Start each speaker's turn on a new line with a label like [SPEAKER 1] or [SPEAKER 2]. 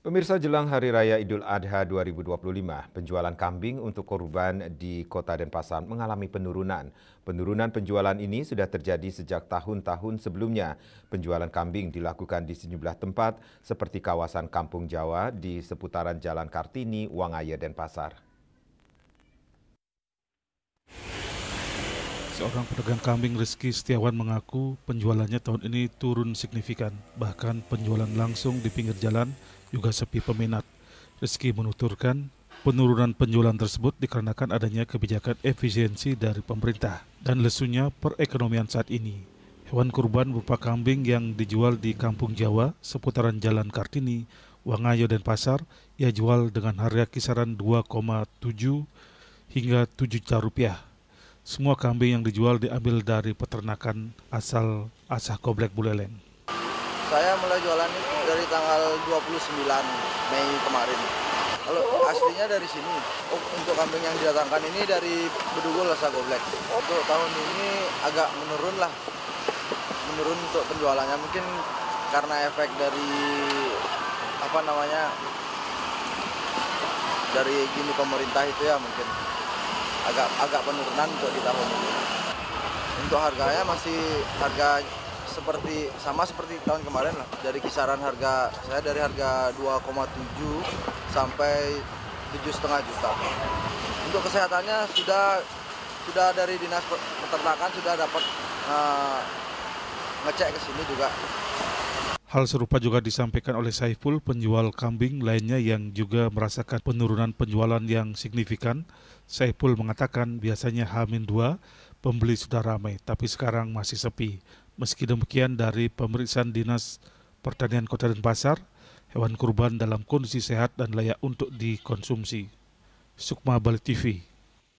[SPEAKER 1] Pemirsa, jelang Hari Raya Idul Adha 2025, penjualan kambing untuk kurban di Kota Denpasar mengalami penurunan. Penurunan penjualan ini sudah terjadi sejak tahun-tahun sebelumnya. Penjualan kambing dilakukan di sejumlah tempat seperti kawasan Kampung Jawa di seputaran Jalan Kartini, Wangaya, Denpasar.
[SPEAKER 2] Seorang pedagang kambing Rizky Setiawan mengaku penjualannya tahun ini turun signifikan. Bahkan penjualan langsung di pinggir jalan juga sepi peminat. Rizky menuturkan penurunan penjualan tersebut dikarenakan adanya kebijakan efisiensi dari pemerintah dan lesunya perekonomian saat ini. Hewan kurban berupa kambing yang dijual di Kampung Jawa seputaran Jalan Kartini, Wangayo, dan Pasar, ia jual dengan harga kisaran 2,7 hingga 7 juta rupiah. Semua kambing yang dijual diambil dari peternakan asal Asah Koblek Buleleng.
[SPEAKER 3] Saya mulai jualan itu dari tanggal 29 Mei kemarin. Kalau aslinya dari sini. Untuk kambing yang didatangkan ini dari Bedugul Asah Koblek. Untuk tahun ini agak menurun lah. Menurun untuk penjualannya mungkin karena efek dari dari gini pemerintah itu ya mungkin. Agak penurunan untuk di tahun ini. Untuk harganya masih sama seperti tahun kemarin lah. Dari kisaran harga saya dari harga 2,7 sampai 7,5 juta. Untuk kesehatannya sudah dari Dinas Peternakan sudah dapat ngecek ke sini juga.
[SPEAKER 2] Hal serupa juga disampaikan oleh Saiful, penjual kambing lainnya yang juga merasakan penurunan penjualan yang signifikan. Saiful mengatakan biasanya H-2 pembeli sudah ramai, tapi sekarang masih sepi. Meski demikian, dari pemeriksaan Dinas Pertanian Kota Denpasar, hewan kurban dalam kondisi sehat dan layak untuk dikonsumsi. Sukma Bali TV.